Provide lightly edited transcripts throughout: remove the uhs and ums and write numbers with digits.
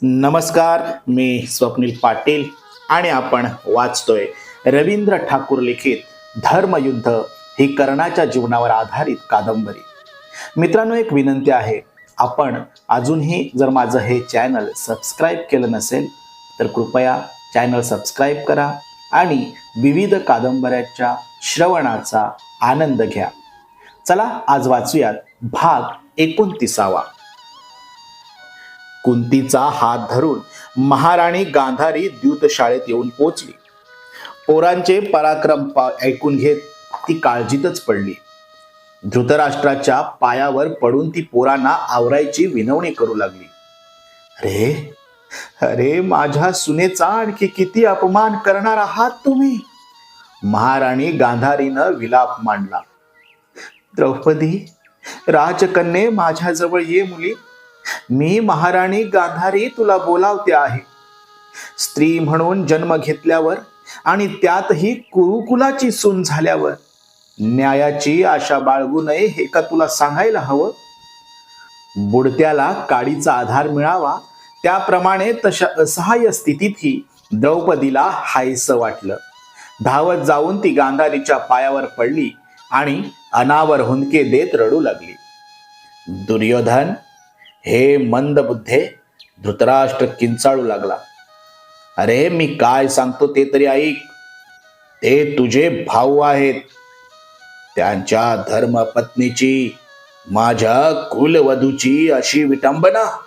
नमस्कार, मी स्वप्नील पाटील आणि आपण वाचतोय रवींद्र ठाकूर लिखित धर्मयुद्ध ही कर्णाच्या जीवनावर आधारित कादंबरी. मित्रांनो, एक विनंती आहे, आपण अजूनही जर माझं हे चॅनल सबस्क्राईब केलं नसेल तर कृपया चॅनल सबस्क्राईब करा आणि विविध कादंबऱ्याच्या श्रवणाचा आनंद घ्या. चला आज वाचूयात भाग 29. कुंतीचा हात धरून महाराणी गांधारी द्यूतशाळेत येऊन पोचली. पोरांचे पराक्रम ऐकून घेत ती काळजीतच पडली. धृतराष्ट्राच्या पायावर पडून ती पोरांना आवरायची विनवणी करू लागली. अरे अरे, माझ्या सुनेचा आणखी किती अपमान करणार आहात तुम्ही? महाराणी गांधारीनं विलाप मांडला. द्रौपदी, राजकन्ये, माझ्याजवळ ये मुली. मी महाराणी गांधारी तुला बोलावते आहे. स्त्री म्हणून जन्म घेतल्यावर आणि त्यातही कुरुकुलाची सून झाल्यावर न्यायाची आशा बाळगू नये हे का तुला सांगायला हवं? बुडत्याला काडीचा आधार मिळावा त्याप्रमाणे तशा असहाय्य स्थितीतही द्रौपदीला हायसं वाटलं. धावत जाऊन ती गांधारीच्या पायावर पडली आणि अनावर हुंदके देत रडू लागली. दुर्योधन, हे मंद बुद्धे, धृतराष्ट्र किंचाळू लागला. अरे, मी काय सांगतो ते तरी ऐक. ते तुझे भाऊ आहेत. त्यांच्या धर्मपत्नीची, माझ्या कुलवधूची अशी विटंबना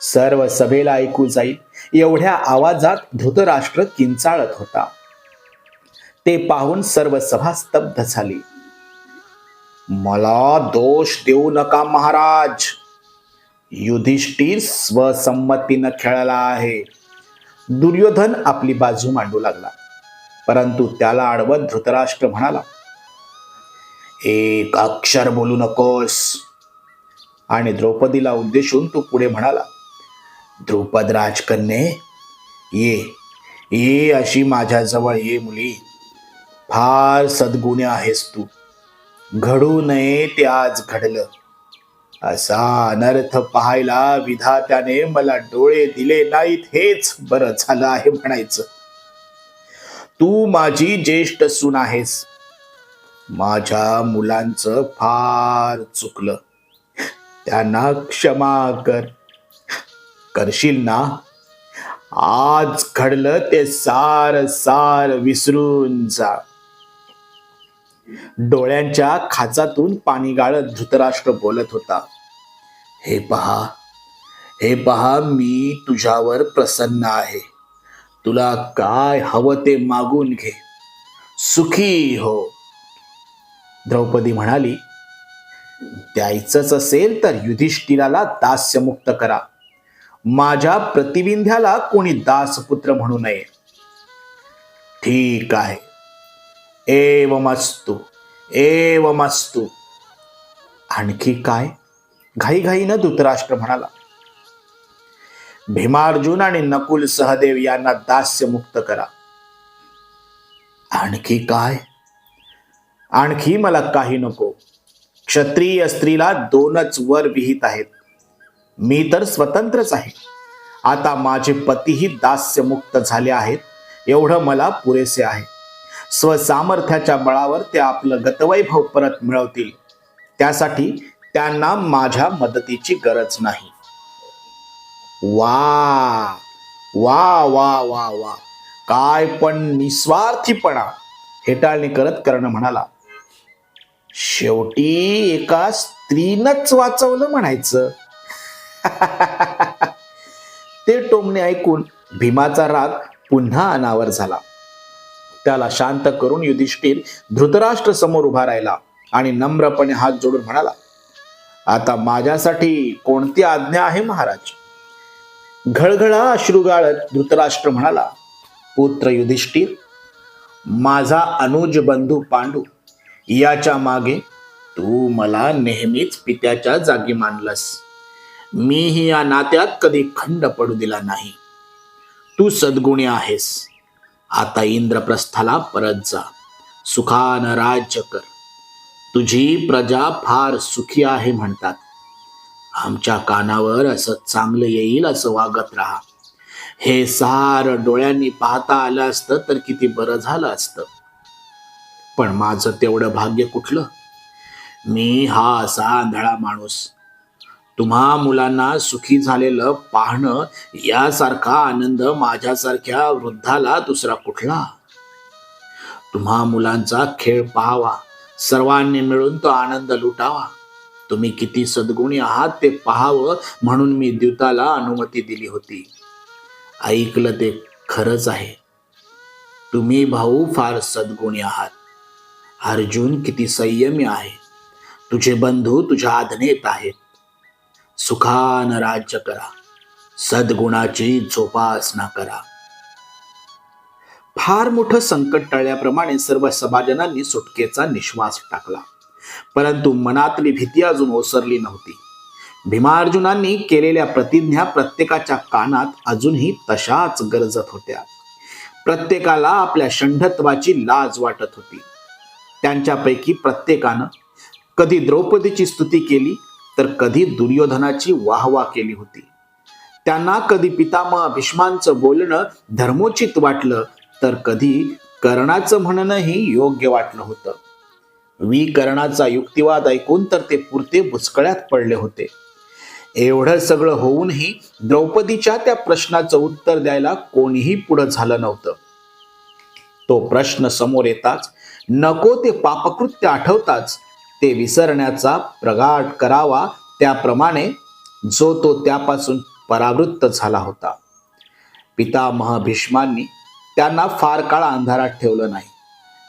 सर्व सभेला ऐकू जाईल एवढ्या आवाजात धृतराष्ट्र किंचाळत होता. ते पाहून सर्व सभा स्तब्ध झाली. मला दोष देऊ नका महाराज. युधिष्ठिर स्वसंमतीनं खेळाला आहे. दुर्योधन आपली बाजू मांडू लागला, परंतु त्याला अडवत धृतराष्ट्र म्हणाला, एक अक्षर बोलू नकोस. आणि द्रौपदीला उद्देशून तो पुढे म्हणाला, द्रुपद राजकन्ये, ये ये अशी माझ्याजवळ ये मुली. फार सद्गुणी आहेस तू. घडू नये ते आज घडलं. असा अनर्थ पाहायला विधात्याने मला डोळे दिले नाहीत हेच बरं झालं आहे म्हणायचं. तू माझी ज्येष्ठ सून आहेस. माझ्या मुलांचं फार चुकलं. त्यांना क्षमा कर. करशील ना? आज घडलं ते सार सार विसरून जा. डोळ्यांच्या खाचातून पाणी गाळत धृतराष्ट्र बोलत होता. हे पहा, मी तुझ्यावर प्रसन्न आहे. तुला काय हवं ते मागून घे. सुखी हो. द्रौपदी म्हणाली, द्यायचंच असेल तर युधिष्ठिराला दास्यमुक्त करा. माझ्या प्रतिविंध्याला कोणी दासपुत्र म्हणू नये. ठीक आहे. एवमस्तु एवमस्तु. आणखी काय? घाईघाईनं धृतराष्ट्र म्हणाला. भीमार्जुन आणि नकुल सहदेव यांना दास्य मुक्त करा. आणखी काय? आणखी मला काही नको. क्षत्रिय स्त्रीला 2च वर विहित आहेत. मी तर स्वतंत्रच आहे. आता माझे पतीही दास्य मुक्त झाले आहेत, एवढं मला पुरेसे आहे. स्वसामर्थ्याच्या बळावर ते आपलं गतवैभव परत मिळवतील. त्यासाठी त्यांना माझ्या मदतीची गरज नाही. वा वा वा वा वा, काय पण निस्वार्थीपणा. हेटाळणी करत कर्ण म्हणाला, शेवटी एका स्त्रीनंच वाचवलं म्हणायचं. ते टोमणे ऐकून भीमाचा राग पुन्हा अनावर झाला. त्याला शांत करून युधिष्ठिर धृतराष्ट्र समोर उभा राहिला आणि नम्रपणे हात जोडून म्हणाला, आता माझ्यासाठी कोणती आज्ञा आहे महाराज? घळघळा अश्रू गाळत धृतराष्ट्र म्हणाला, पुत्र युधिष्ठिर, माझा अनुज बंधू पांडू याच्या मागे तू मला नेहमीच पित्याच्या जागी मानलंस. मीही या नात्यात कधी खंड पडू दिला नाही. तू सद्गुणी आहेस. आता इंद्रप्रस्थाला परत जा. सुखानं राज्य कर. तुझी प्रजा फार सुखी आहे म्हणतात. आमच्या कानावर असं चांगलं येईल असं वागत राहा. हे सार डोळ्यांनी पाहता आलं असतं तर किती बरं झालं असतं. पण माझं तेवढं भाग्य कुठलं. मी हा असा आंधळा माणूस. तुम्हा मुलांना सुखी झालेलं पाहणं यासारखा आनंद माझ्यासारख्या वृद्धाला दुसरा कुठला. तुम्हा मुलांचा खेळ पाहावा, सर्वांनी मिळून तो आनंद लुटावा. तुम्ही किती सद्गुणी आहात ते पाहावं म्हणून मी द्यूताला अनुमती दिली होती. ऐकलं ते खरंच आहे. तुम्ही भाऊ फार सद्गुणी आहात. अर्जुन किती संयमी आहे. तुझे बंधू तुझ्या आज्ञेत आहेत. सुखान राज्य करा, सद्गुणाची जोपासना करा. फार मोठं संकट टळल्याप्रमाणे सर्व सभाजनांनी सुटकेचा निश्वास टाकला. परंतु मनातली भीती अजून ओसरली नव्हती. भीमार्जुनांनी केलेल्या प्रतिज्ञा प्रत्येकाच्या कानात अजूनही तशाच गरजत होत्या. प्रत्येकाला आपल्या षंढत्वाची लाज वाटत होती. त्यांच्यापैकी प्रत्येकानं कधी द्रौपदीची स्तुती केली तर कधी दुर्योधनाची वाहवा केली होती. त्यांना कधी पितामह भीष्मांचं बोलणं धर्मोचित वाटलं तर कधी कर्णाचं म्हणणंही योग्य वाटलं होतं. कर्णाचा युक्तिवाद ऐकून तर ते पुरते बुचकळ्यात पडले होते. एवढं सगळं होऊनही द्रौपदीच्या त्या प्रश्नाचं उत्तर द्यायला कोणीही पुढं झालं नव्हतं. तो प्रश्न समोर येताच, नको ते पापकृत्य आठवताच ते विसरण्याचा प्रघात करावा त्याप्रमाणे जो तो त्यापासून परावृत्त झाला होता. पितामह भीष्मांनी त्यांना फार काळ अंधारात ठेवलं नाही.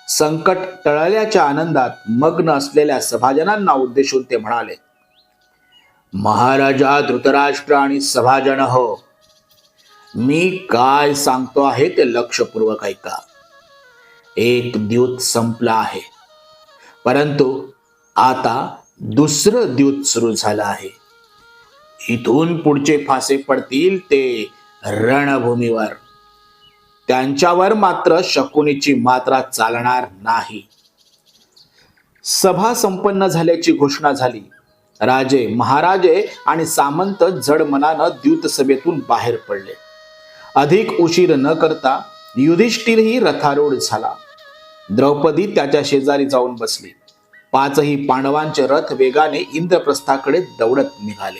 संकट टळल्याच्या आनंदात मग्न असलेल्या सभाजनांना उद्देशून ते म्हणाले, महाराजा धृतराष्ट्र आणि सभाजन हो, मी काय सांगतो आहे ते लक्षपूर्वक ऐका. एक द्यूत संपला आहे, परंतु आता दुसरं द्यूत सुरू झालं आहे. इथून पुढचे फासे पडतील ते रणभूमीवर. त्यांच्यावर मात्र शकुनीची मात्रा चालणार नाही. सभा संपन्न झाल्याची घोषणा झाली. राजे, महाराजे आणि सामंत जड मनानं द्यूत सभेतून बाहेर पडले. अधिक उशीर न करता युधिष्ठिरही रथारूढ झाला. द्रौपदी त्याच्या शेजारी जाऊन बसली. पाचही पांडवांचे रथ वेगाने इंद्रप्रस्थाकडे दौडत निघाले.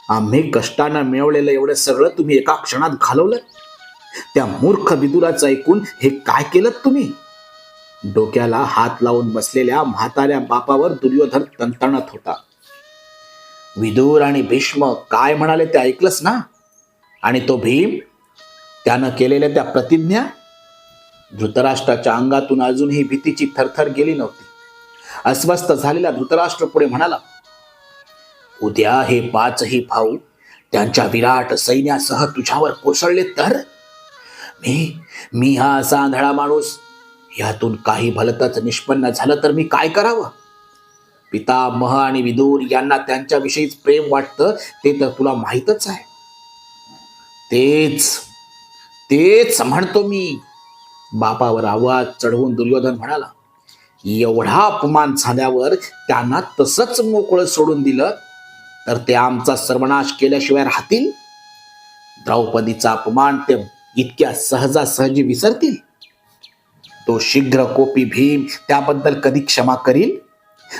आम्ही कष्टानं मिळवलेलं एवढं सगळं तुम्ही एका क्षणात घालवलं. त्या मूर्ख विदुराचं ऐकून हे काय केलं तुम्ही. डोक्याला हात लावून बसलेल्या म्हाताऱ्या बापावर दुर्योधन तणतणत होता. विदुर आणि भीष्म काय म्हणाले ते ऐकलंस ना. आणि तो भीम, त्यानं केलेल्या त्या प्रतिज्ञा. धृतराष्ट्राच्या अंगातून अजूनही भीतीची थरथर गेली नव्हती. अस्वस्थ झालेला धृतराष्ट्र पुढे म्हणाला, उद्या हे पाचही भाऊ त्यांच्या विराट सैन्यासह तुझ्यावर कोसळले तर मी हा असा आंधळा माणूस, यातून काही भलतच निष्पन्न झालं तर मी काय करावं. पितामह आणि विदुर यांना त्यांच्याविषयीच प्रेम वाटतं ते तर तुला माहीतच आहे. तेच म्हणतो मी. बापावर आवाज चढवून दुर्योधन म्हणाला, एवढा अपमान झाल्यावर त्यांना तसंच मोकळं सोडून दिलं तर ते आमचा सर्वनाश केल्याशिवाय राहतील. द्रौपदीचा अपमान ते इतक्या सहजासहजी विसरतील. तो शीघ्र कोपी भीम त्याबद्दल कधी क्षमा करील.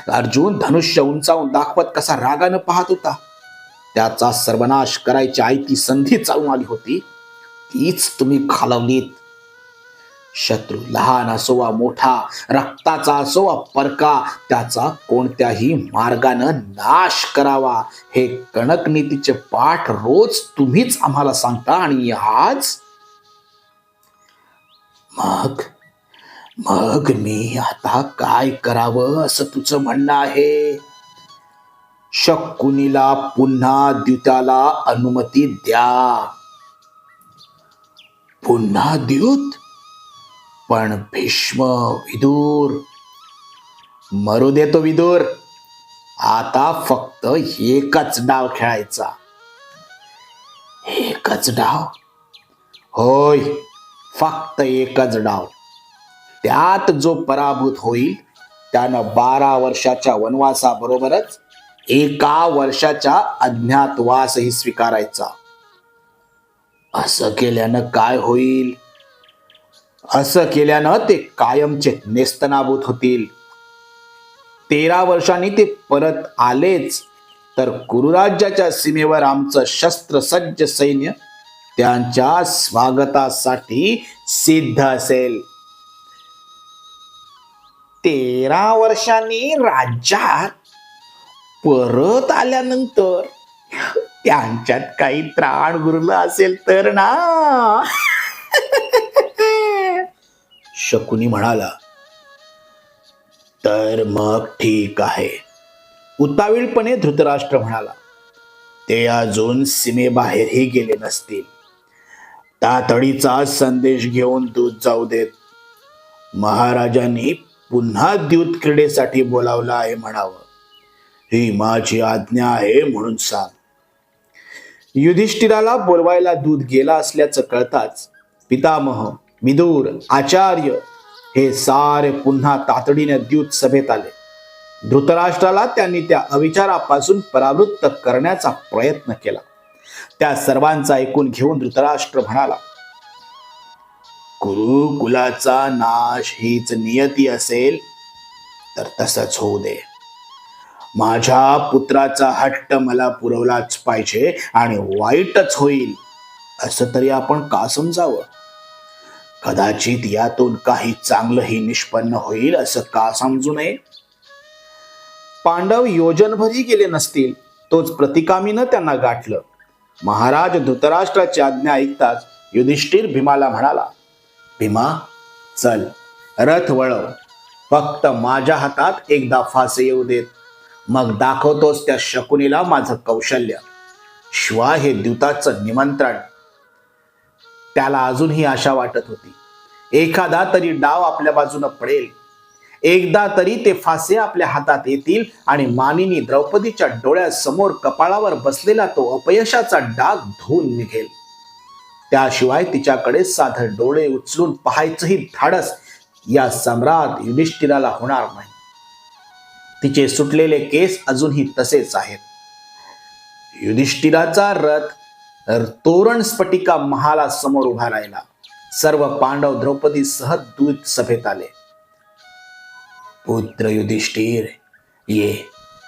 अर्जुन धनुष्य उंचावून दाखवत कसा रागानं पाहत होता. त्याचा सर्वनाश करायची आयती संधी चालून आली होती, तीच तुम्ही घालवलीत. शत्रू लहान असो वा मोठा, रक्ताचा असो वा परका, त्याचा कोणत्याही मार्गानं नाश करावा हे कणक नीतीचे पाठ रोज तुम्हीच आम्हाला सांगता. आणि आज मग मी आता काय करावं असं तुझं म्हणणं आहे. शकुनीला पुन्हा द्यूताला अनुमती द्या. पुन्हा द्यूत? पण भीष्म, विदुर. मरू देतो विदुर. आता फक्त एकच डाव खेळायचा. एकच डाव? होय, फक्त एकच डाव. त्यात जो पराभूत होईल त्यानं 12 वर्षाच्या वनवासाबरोबरच 1 वर्षाचा अज्ञातवासही स्वीकारायचा. असं केल्यानं काय होईल? असं केल्यानं ते कायमचे नेस्तनाबूत होतील. 13 वर्षांनी ते परत आलेच तर कुरुराज्याच्या सीमेवर आमचं शस्त्रसज्ज सैन्य त्यांच्या स्वागतासाठी सिद्ध असेल. 13 वर्षांनी राज्यात परत आल्यानंतर त्यांच्यात काही त्राण गुरलं असेल तर ना. शकुनी म्हणाला. तर मग ठीक आहे, उतावीळपणे धृतराष्ट्र म्हणाला. ते अजून सीमेबाहेरही गेले नसतील. तातडीचा संदेश घेऊन दूत जाऊ देत. महाराजांनी पुन्हा द्यूत क्रीडेसाठी बोलावलं आहे म्हणावं. ही माझी आज्ञा आहे म्हणून सांग. युधिष्ठिराला बोलवायला दूत गेला असल्याचं कळताच पितामह, विदुर, आचार्य हे सारे पुन्हा तातडीने द्यूत सभेत आले. धृतराष्ट्राला त्यांनी त्या अविचारापासून परावृत्त करण्याचा प्रयत्न केला. त्या सर्वांचा ऐकून घेऊन धृतराष्ट्र म्हणाला. कुरुकुलाचा नाश हीच नियती असेल तर तसंच होऊ दे. माझ्या पुत्राचा हट्ट मला पुरवलाच पाहिजे आणि वाईटच होईल असं तरी आपण का समजावं? कदाचित यातून काही चांगलंही निष्पन्न होईल असं का समजू नये? पांडव योजनभरही गेले नसतील तोच प्रतिकामीनं त्यांना गाठलं. महाराज धृतराष्ट्राची आज्ञा ऐकताच युधिष्ठिर भीमाला म्हणाला. भीमा, चल, रथ वळव. फक्त माझ्या हातात एकदा फासे येऊ देत, मग दाखवतोच त्या शकुनीला माझं कौशल्य. शिवाय हे द्यूताचं निमंत्रण. त्याला अजूनही आशा वाटत होती. एखादा तरी डाव आपल्या बाजूने पडेल. एकदा तरी ते फासे आपल्या हातात येतील आणि मानिनी द्रौपदीच्या डोळ्यासमोर कपाळावर बसलेला तो अपयशाचा डाग धुवून निघेल. त्याशिवाय तिच्याकडे साधं डोळे उचलून पाहायचंही धाडस या सम्राट युधिष्ठिराला होणार नाही. तिचे सुटलेले केस अजूनही तसेच आहेत. युधिष्ठिराचा रथ तोरण स्फटिका महालासमोर उभा राहिला. सर्व पांडव द्रौपदीसह दूत सभेत आले. पुत्र युधिष्ठिर, ये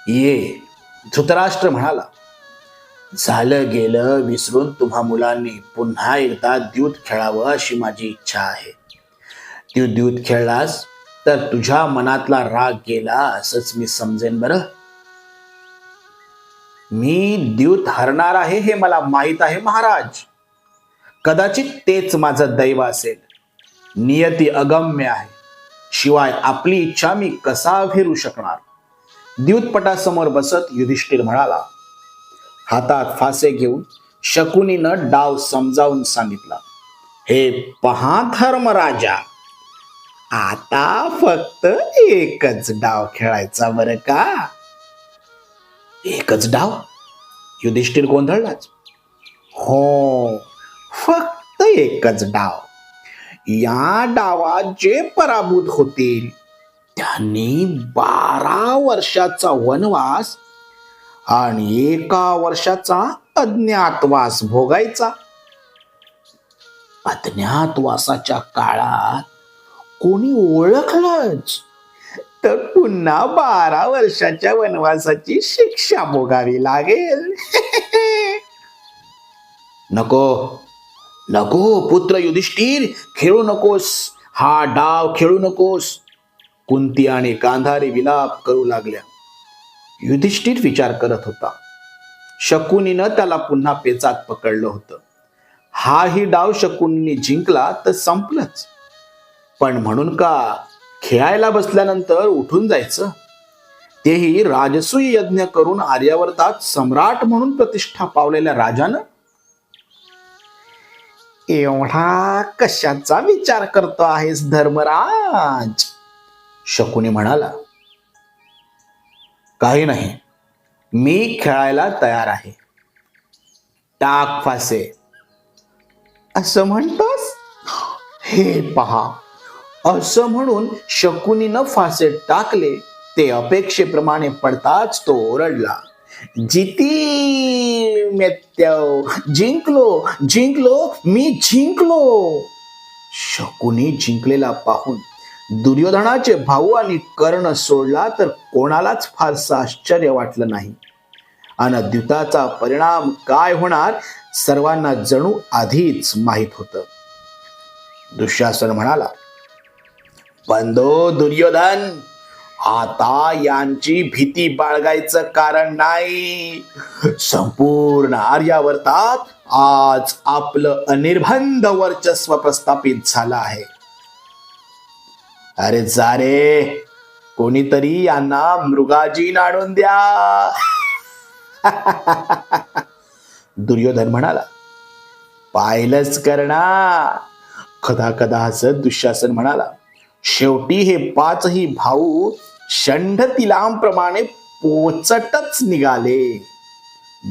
ये, धृतराष्ट्र म्हणाला. झालं गेलं विसरून तुम्हा मुलांनी पुन्हा एकदा द्यूत खेळावं अशी माझी इच्छा आहे. तू द्यूत खेळलास तर तुझ्या मनातला राग गेला असंच मी समजेन बरं. मी द्यूत हरणार आहे हे मला माहित आहे महाराज. कदाचित तेच माझं दैव असेल. नियती अगम्य आहे. शिवाय आपली इच्छा मी कसा फेरू शकणार? द्यूतपटासमोर बसत युधिष्ठिर म्हणाला. हातात फासे घेऊन शकुनीनं डाव समजावून सांगितला. हे पहा धर्मराजा, आता फक्त एकच डाव खेळायचा बरं का? एकच डाव? युधिष्ठिर गोंधळलाच. हो, फक्त एकच डाव. या डावात जे पराभूत होतील त्यांनी 12 वर्षाचा वनवास आणि 1 वर्षाचा अज्ञातवास भोगायचा. अज्ञातवासाच्या काळात कोणी ओळखलंच तर पुन्हा 12 वर्षाच्या वनवासाची शिक्षा भोगावी लागेल. नको नको पुत्र युधिष्ठिर, खेळू नकोस. हा डाव खेळू नकोस. कुंती आणि गांधारी विलाप करू लागल्या. युधिष्ठिर विचार करत होता. शकुनीनं त्याला पुन्हा पेचात पकडलं होतं. हाही डाव शकुनीने जिंकला तर संपलंच. पण म्हणून का खेळायला बसल्यानंतर उठून जायचं? तेही राजसूय यज्ञ करून आर्यावर्तात सम्राट म्हणून प्रतिष्ठा पावलेल्या राजानं. एवढा कशाचा विचार करतो आहेस धर्मराज? शकुनी म्हणाला. काही नाही, मी खेळायला तयार आहे. टाक फासे. असं म्हणतोस? हे पहा, असं म्हणून शकुनीनं फासे टाकले. ते अपेक्षेप्रमाणे पडताच तो ओरडला, जिती मेत्यो, जिंकलो जिंकलो मी जिंकलो. शकुनी जिंकलेला पाहून दुर्योधनाचे भाऊ आणि कर्ण सोडला तर कोणालाच फारसं आश्चर्य वाटलं नाही. आणि द्यूताचा परिणाम काय होणार सर्वांना जणू आधीच माहित होतं. दुःशासन म्हणाला, बंधो दुर्योधन, आता यांची भीती बाळगायचं कारण नाही. संपूर्ण आर्यावर्तात आज आपलं अनिर्बंध वर्चस्व प्रस्थापित झालं आहे. अरे जा रे, कोणीतरी यांना मृगाजीन आणून द्या. दुर्योधन म्हणाला, पाहिलंच कर्णा. कदा कदा हसत दुःशासन म्हणाला, शेवटी हे पाचही भाऊ षंढतिलांप्रमाणे पोचटच निघाले.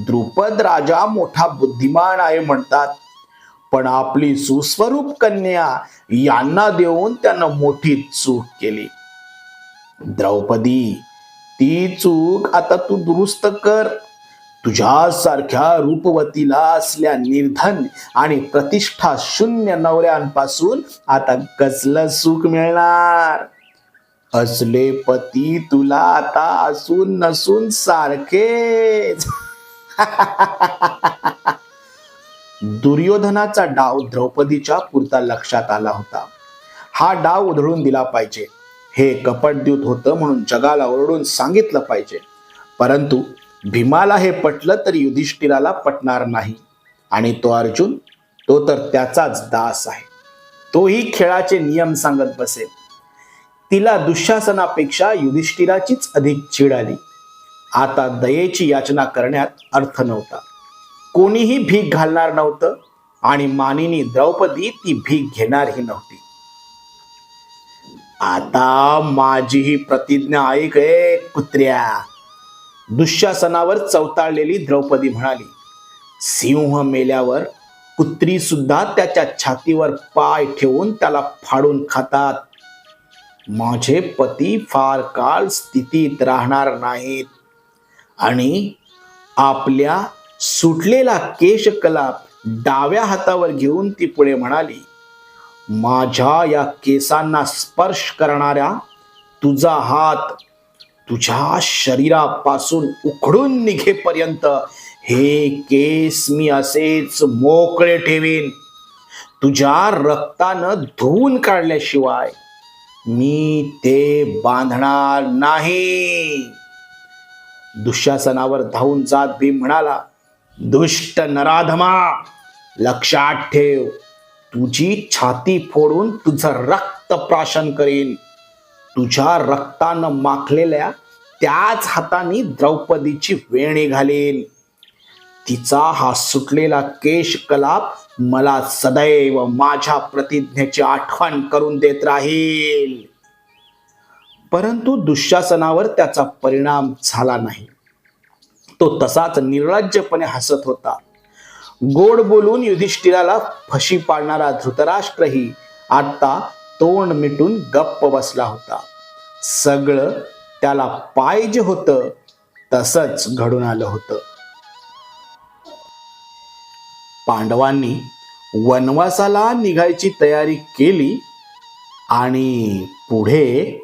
द्रुपद राजा मोठा बुद्धिमान आहे म्हणतात, पण आपली सुस्वरूप कन्या यांना देऊन त्यानं मोठी चूक केली. द्रौपदी, ती चूक आता तू दुरुस्त कर. तुझ्यासारख्या रूपवतीला असल्या निर्धन आणि प्रतिष्ठा शून्य नवऱ्यांपासून आता कसलं सुख मिळणार. असले पती तुला आता असून नसून सारखेच. दुर्योधनाचा डाव द्रौपदीच्या पुरता लक्षात आला होता. हा डाव उधळून दिला पाहिजे. हे कपटद्यूत होतं म्हणून जगाला ओरडून सांगितलं पाहिजे. परंतु भीमाला हे पटलं तर युधिष्ठिराला पटणार नाही. आणि तो अर्जुन, तो तर त्याचाच दास आहे. तोही खेळाचे नियम सांगत बसेल. तिला दुःशासनापेक्षा युधिष्ठिराचीच अधिक चीड आली. आता दयेची याचना करण्यात अर्थ नव्हता. कोणीही भीक घालणार नव्हतं आणि मानिनी द्रौपदी ती भीक घेणारही नव्हती. आता माझी ही प्रतिज्ञा ऐक रे कुत्र्या. दुःशासनावर चवताळलेली द्रौपदी म्हणाली, सिंह मेल्यावर कुत्री सुद्धा त्याच्या छातीवर पाय ठेवून त्याला फाडून खातात. माझे पती फार काळ स्थितीत राहणार नाहीत. आणि आपल्या सुटलेला केशकलाप डाव्या हातावर घेऊन ती पुढे म्हणाली, माझ्या या केसांना स्पर्श करणाऱ्या तुझा हात तुझ्या शरीरापासून उखडून निघेपर्यंत हे केस मी असेच मोकळे ठेवीन. तुझ्या रक्तानं धुवून काढल्याशिवाय मी ते बांधणार नाही. दुःशासनावर धावून जात भीम म्हणाला, दुष्ट नराधमा, लक्षात ठेव, तुझी छाती फोडून तुझं रक्त प्राशन करेल. तुझ्या रक्तानं माखलेल्या त्याच हाताने द्रौपदीची वेणी घालेल. तिचा हा सुटलेला केश कलाप मला सदैव माझ्या प्रतिज्ञेची आठवण करून देत राहील. परंतु दुःशासनावर त्याचा परिणाम झाला नाही. तो तसाच निर्लज्जपणे हसत होता. गोड बोलून युधिष्ठिराला फशी पाडणारा धृतराष्ट्रही आता तोंड मिटून गप्प बसला होता. सगळं त्याला पाहिजे होतं तसंच घडून आलं होतं. पांडवांनी वनवासाला निघायची तयारी केली आणि पुढे